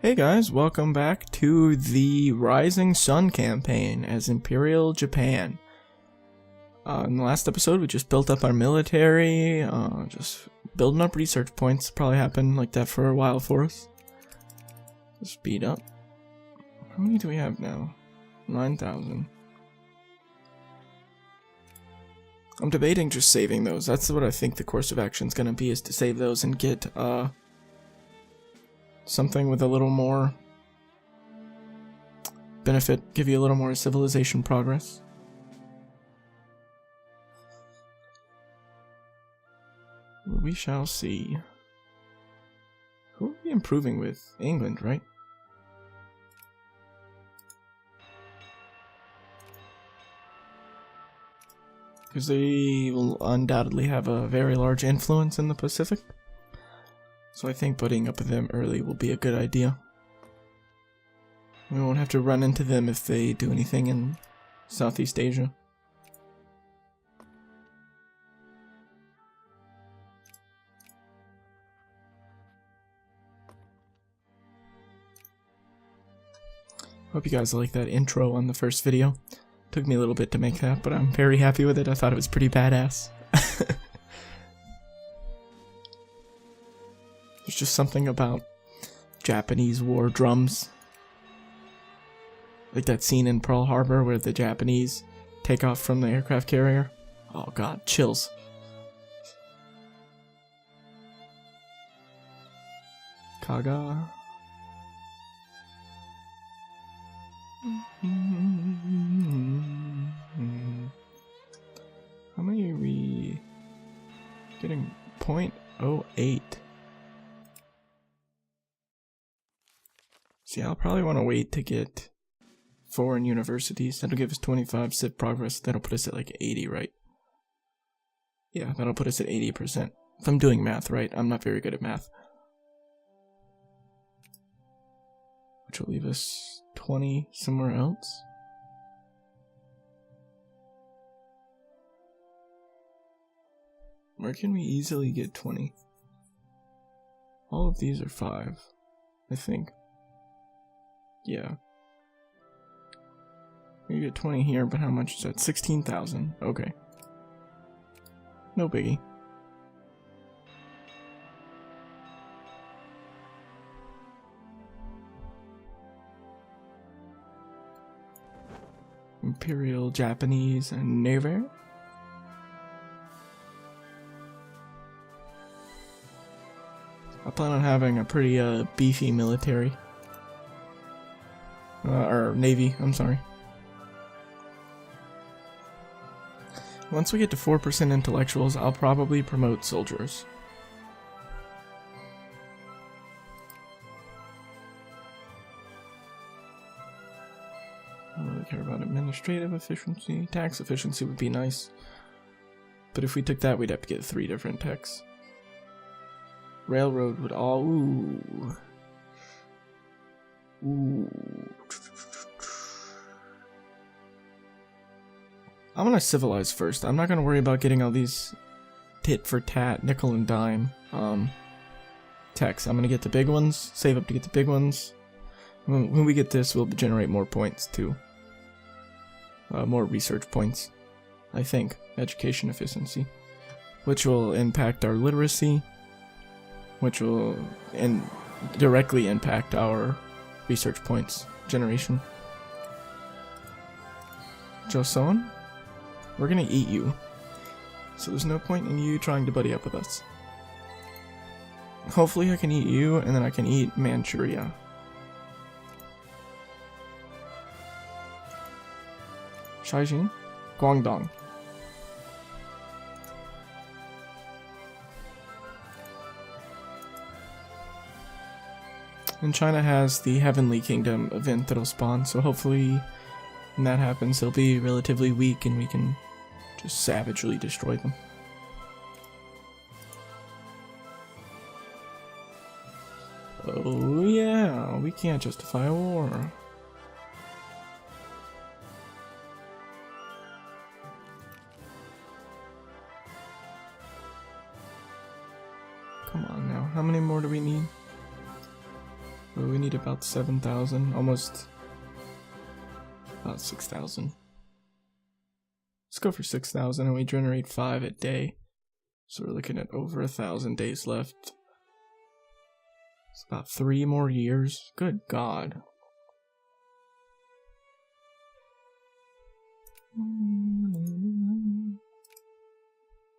Hey guys, welcome back to the Rising Sun campaign as Imperial Japan. In the last episode, we just built up our military, just building up research points. Probably happened like that for a while for us. Speed up. How many do we have now? 9,000. I'm debating just saving those. That's what I think the course of action is going to be, is to save those and get, something with a little more benefit, give you a little more civilization progress. We shall see. Who are we improving with? England, right? Because they will undoubtedly have a very large influence in the Pacific. So I think putting up with them early will be a good idea. We won't have to run into them if they do anything in Southeast Asia. Hope you guys like that intro on the first video. Took me a little bit to make that, but I'm very happy with it. I thought it was pretty badass. There's just something about Japanese war drums. Like that scene in Pearl Harbor where the Japanese take off from the aircraft carrier. Oh god, chills. Kaga. How many are we getting? 0.08. See, I'll probably want to wait to get foreign universities. That'll give us 25 civ progress. That'll put us at like 80, right? Yeah, that'll put us at 80%. If I'm doing math right, I'm not very good at math. Which will leave us 20 somewhere else. Where can we easily get 20? All of these are 5, I think. Yeah. You get 20 here, but how much is that? 16,000. Okay. No biggie. Imperial Japanese and Navy. I plan on having a pretty beefy military. Or Navy, I'm sorry. Once we get to 4% intellectuals, I'll probably promote soldiers. I don't really care about administrative efficiency. Tax efficiency would be nice. But if we took that, we'd have to get 3 different techs. Railroad would all... Ooh. I'm gonna civilize first. I'm not gonna worry about getting all these tit for tat, nickel and dime techs. I'm gonna get the big ones, save up to get the big ones. When we get this, we'll generate more points too. More research points, I think. Education efficiency, which will impact our literacy, which will directly impact our research points generation. Joseon, we're gonna eat you, so there's no point in you trying to buddy up with us. Hopefully I can eat you, and then I can eat Manchuria. Shaijin, Guangdong. And China has the Heavenly Kingdom event that'll spawn, so hopefully when that happens, they'll be relatively weak and we can just savagely destroy them. Oh yeah, we can't justify a war. Come on now, how many more do we need? So we need about 7,000, almost about 6,000. Let's go for 6,000 and we generate 5 a day. So we're looking at over 1,000 days left. It's about 3 more years. Good God.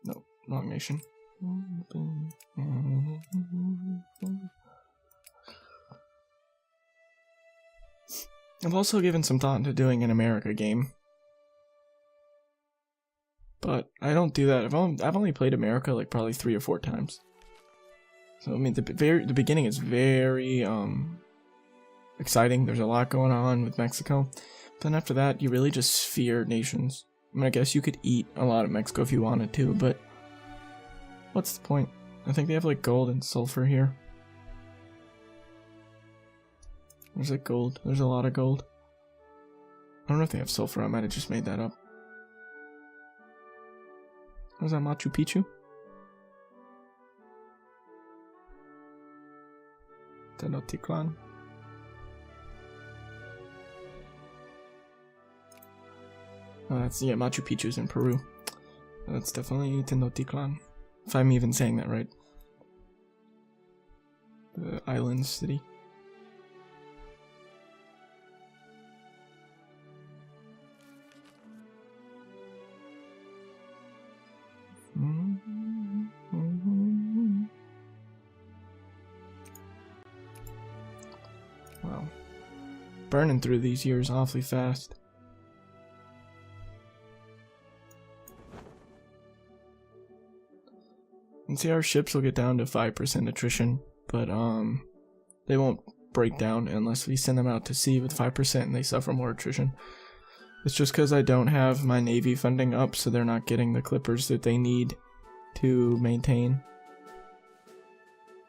No, wrong nation. I've also given some thought into doing an America game. But I don't do that. I've only played America like probably 3 or 4 times. So I mean the beginning is very exciting. There's a lot going on with Mexico. But then after that you really just sphere nations. I mean I guess you could eat a lot of Mexico if you wanted to, but what's the point? I think they have like gold and sulfur here. There's like gold. There's a lot of gold. I don't know if they have sulfur. I might have just made that up. Was that Machu Picchu? Tenochtitlan. Oh, that's, yeah, Machu Picchu's in Peru. That's definitely Tenochtitlan. If I'm even saying that right. The island city. Wow. Burning through these years awfully fast. And see, our ships will get down to 5% attrition, but they won't break down unless we send them out to sea with 5% and they suffer more attrition. It's just because I don't have my Navy funding up, so they're not getting the clippers that they need to maintain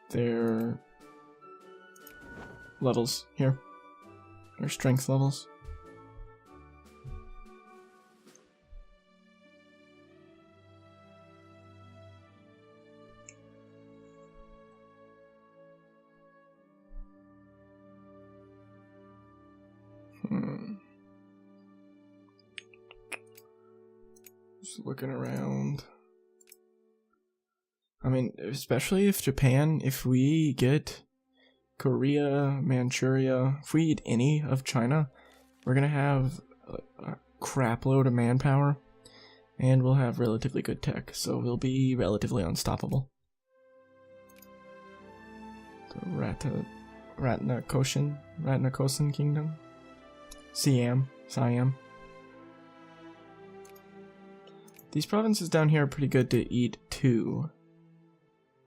their levels here. Their strength levels. Just looking around. I mean, especially if Japan, if we get Korea, Manchuria, if we eat any of China, we're gonna have a crap load of manpower, and we'll have relatively good tech, so we'll be relatively unstoppable. The Ratnakosin Kingdom? Siam. These provinces down here are pretty good to eat too.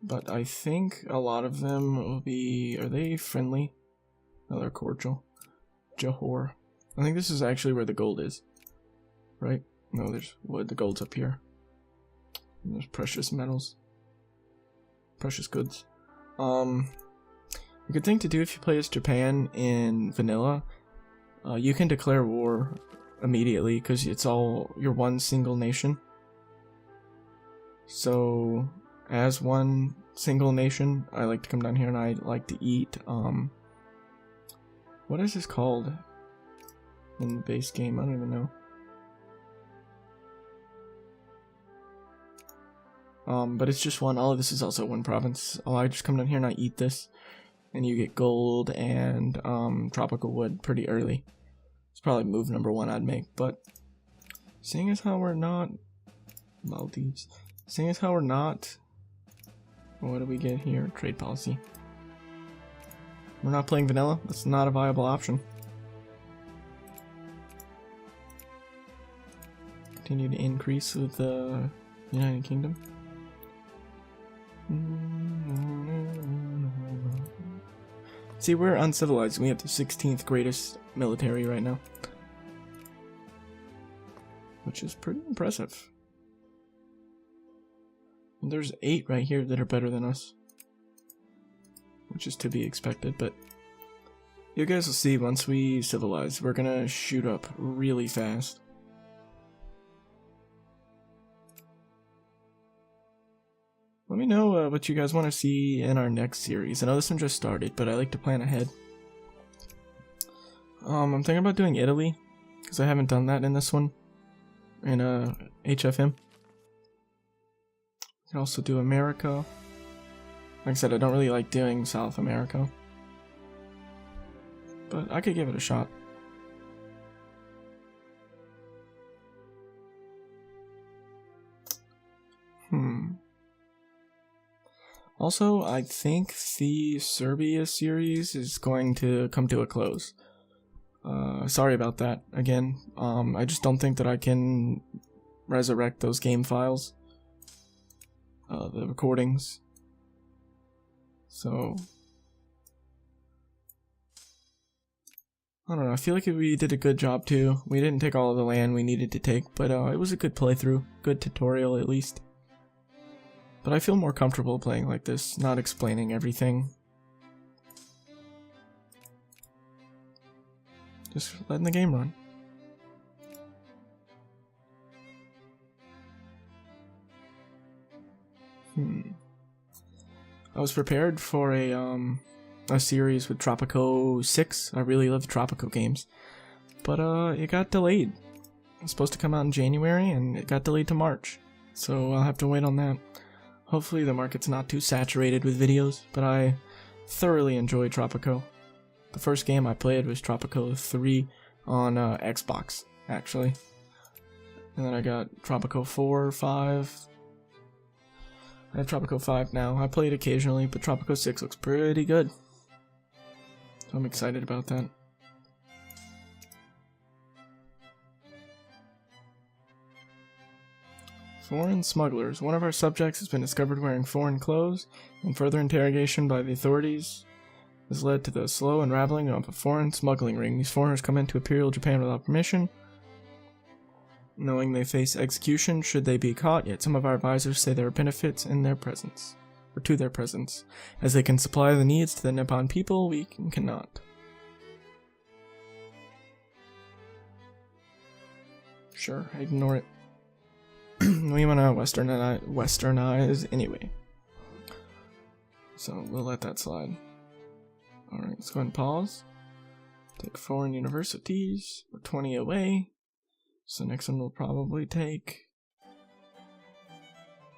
But I think a lot of them will be... Are they friendly? No, they're cordial. Johor. I think this is actually where the gold is. Right? No, there's wood. The gold's up here. And there's precious metals. Precious goods. A good thing to do if you play as Japan in vanilla, you can declare war immediately because it's all... You're one single nation. So... As one single nation, I like to come down here and I like to eat, what is this called in the base game? I don't even know. But it's just one. All of this is also one province. Oh, I just come down here and I eat this, and you get gold and tropical wood pretty early. It's probably move number 1 I'd make, but seeing as how we're not Maldives, seeing as how we're not. What do we get here? Trade policy. We're not playing vanilla. That's not a viable option. Continue to increase with the United Kingdom. See, we're uncivilized. We have the 16th greatest military right now. Which is pretty impressive. There's 8 right here that are better than us, which is to be expected, but you guys will see once we civilize, we're gonna shoot up really fast. Let me know what you guys want to see in our next series. I know this one just started, but I like to plan ahead. I'm thinking about doing Italy, because I haven't done that in this one, in HFM. I can also do America. Like I said, I don't really like doing South America, but I could give it a shot. Also, I think the Serbia series is going to come to a close. Sorry about that again. I just don't think that I can resurrect those game files, the recordings. So I don't know. I feel like we did a good job too. We didn't take all of the land we needed to take, but it was a good playthrough, good tutorial at least. But I feel more comfortable playing like this, not explaining everything. Just letting the game run. I was prepared for a series with Tropico 6. I really love Tropico games. But it got delayed. It was supposed to come out in January and it got delayed to March. So I'll have to wait on that. Hopefully the market's not too saturated with videos, but I thoroughly enjoy Tropico. The first game I played was Tropico 3 on Xbox, actually. And then I got Tropico 4, 5. I have Tropico 5 now. I play it occasionally, but Tropico 6 looks pretty good. So I'm excited about that. Foreign smugglers. One of our subjects has been discovered wearing foreign clothes, and further interrogation by the authorities has led to the slow unraveling of a foreign smuggling ring. These foreigners come into Imperial Japan without permission, knowing they face execution should they be caught, yet some of our advisors say there are benefits in their presence, or to their presence, as they can supply the needs to the Nippon people we cannot. Sure, ignore it. We want to westernize anyway. So we'll let that slide. Alright, let's go ahead and pause. Take foreign universities. We're 20 away. So next one we'll probably take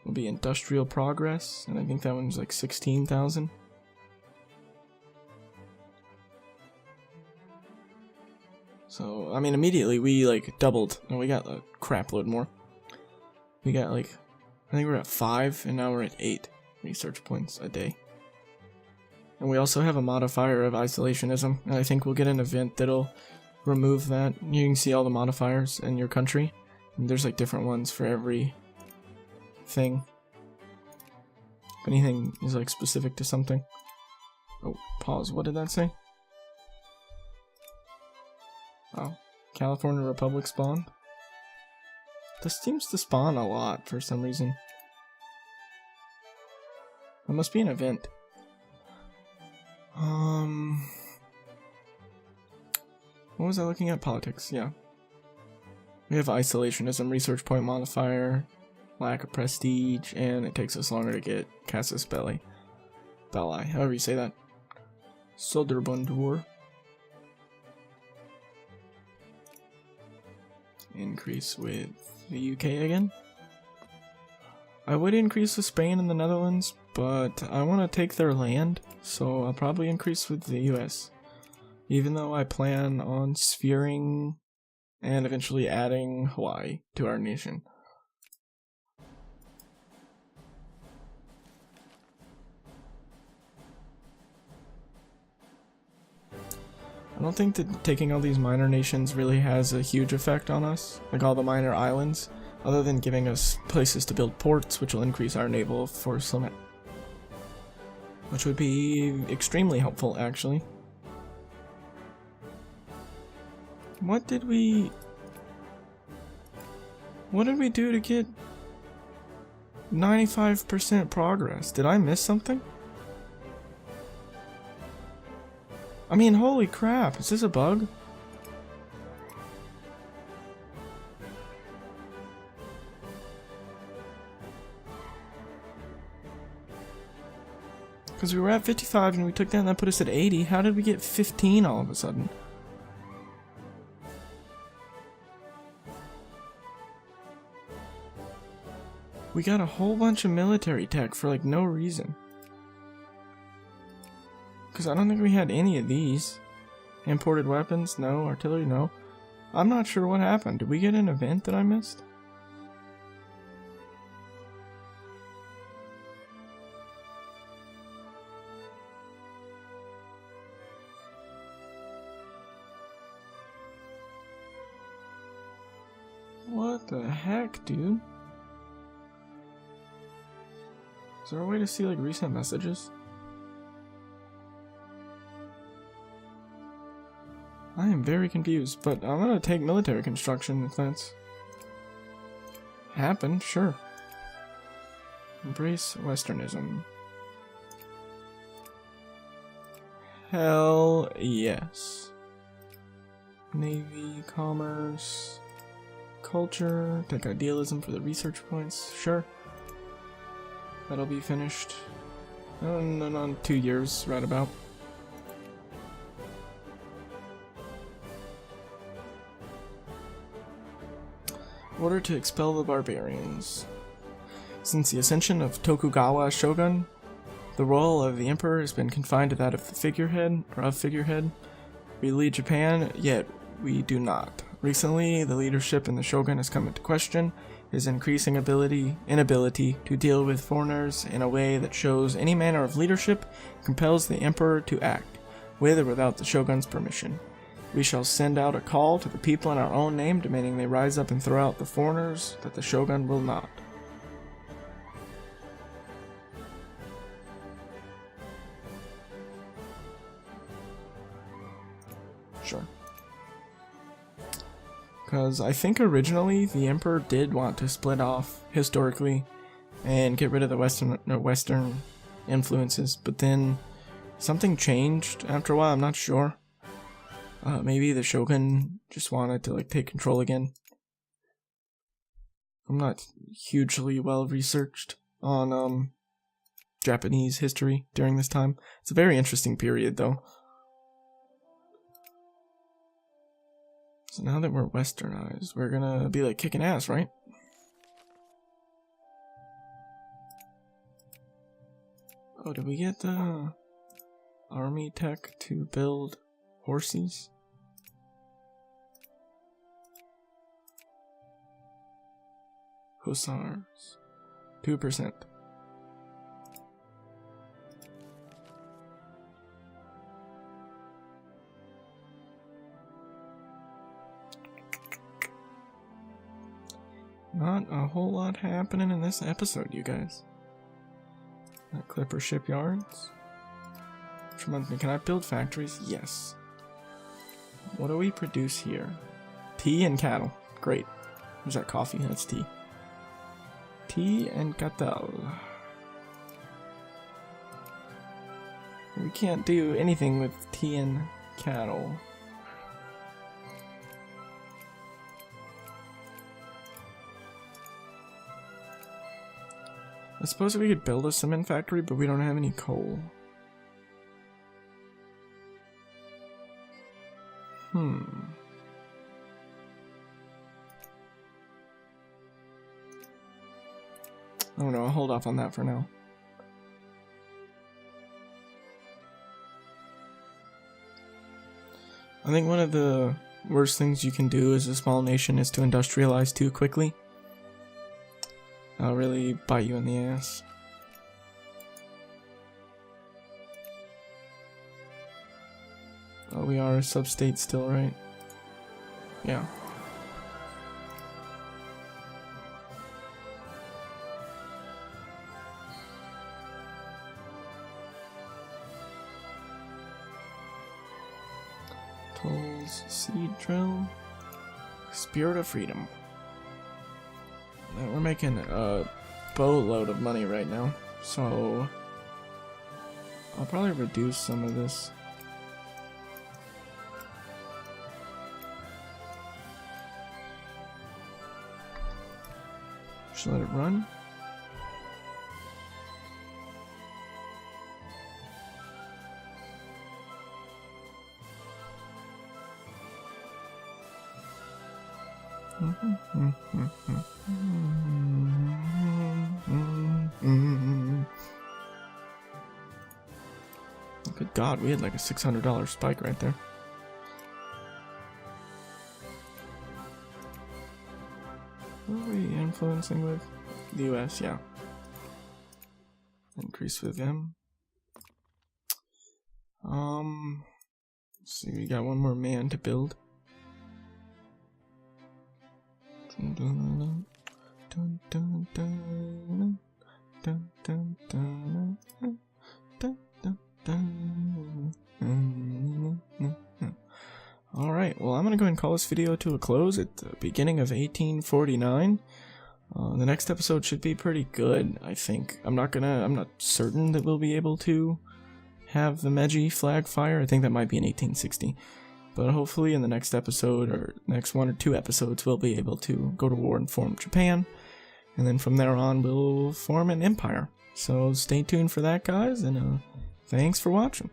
will be industrial progress, and I think that one's like 16,000. So I mean immediately we like doubled, and we got a crap load more. We got like, I think we're at 5, and now we're at 8 research points a day. And we also have a modifier of isolationism, and I think we'll get an event that'll remove that. You can see all the modifiers in your country, and there's like different ones for every thing. If anything is like specific to something. Oh, pause, what did that say? Oh, California Republic spawned? This seems to spawn a lot for some reason. It must be an event. What was I looking at? Politics, yeah. We have isolationism, research point modifier, lack of prestige, and it takes us longer to get Casus Belli. However you say that. Soderbundur. Increase with the UK again. I would increase with Spain and the Netherlands, but I want to take their land, so I'll probably increase with the US. Even though I plan on sphering and eventually adding Hawaii to our nation. I don't think that taking all these minor nations really has a huge effect on us, like all the minor islands, other than giving us places to build ports, which will increase our naval force limit. Which would be extremely helpful, actually. What did we do to get 95% progress? Did I miss something? I mean, holy crap, is this a bug? Because we were at 55 and we took that and that put us at 80. How did we get 15 all of a sudden? We got a whole bunch of military tech for like no reason. Because I don't think we had any of these. Imported weapons, no. Artillery, no. I'm not sure what happened. Did we get an event that I missed? What the heck, dude? Is there a way to see like recent messages? I am very confused, but I'm gonna take military construction if that's happened, sure. Embrace Westernism. Hell yes. Navy, commerce, culture, take idealism for the research points, sure. That'll be finished in 2 years, right about. Order to expel the barbarians. Since the ascension of Tokugawa shogun, the role of the emperor has been confined to that of the figurehead. We lead Japan, yet we do not. Recently, the leadership in the shogun has come into question. His increasing inability to deal with foreigners in a way that shows any manner of leadership compels the emperor to act, with or without the shogun's permission. We shall send out a call to the people in our own name, demanding they rise up and throw out the foreigners, that the shogun will not. Sure. Because I think originally the emperor did want to split off historically and get rid of the Western influences, but then something changed after a while. I'm not sure. Maybe the shogun just wanted to like take control again. I'm not hugely well researched on Japanese history during this time. It's a very interesting period though. So now that we're westernized, we're gonna be like kicking ass, right? Oh, did we get the army tech to build horses? Hussars. 2%. Not a whole lot happening in this episode, you guys. Clipper shipyards. Which reminds me, can I build factories? Yes. What do we produce here? Tea and cattle. Great. Where's that coffee? That's tea. Tea and cattle. We can't do anything with tea and cattle. I suppose we could build a cement factory, but we don't have any coal. I don't know, I'll hold off on that for now. I think one of the worst things you can do as a small nation is to industrialize too quickly. That'll really bite you in the ass. Oh, we are a sub-state still, right? Yeah. Tolls, seed drill, spirit of freedom. We're making a boatload of money right now, so I'll probably reduce some of this. Just let it run. God, we had like a $600 spike right there. What are we influencing with? The US, yeah. Increase with them. Let's see, we got one more man to build. Alright, well I'm gonna go ahead and call this video to a close at the beginning of 1849. The next episode should be pretty good, I think. I'm not certain that we'll be able to have the Meiji flag fire. I think that might be in 1860. But hopefully in the next episode, or next 1 or 2 episodes, we'll be able to go to war and form Japan. And then from there on, we'll form an empire. So stay tuned for that, guys, and thanks for watching.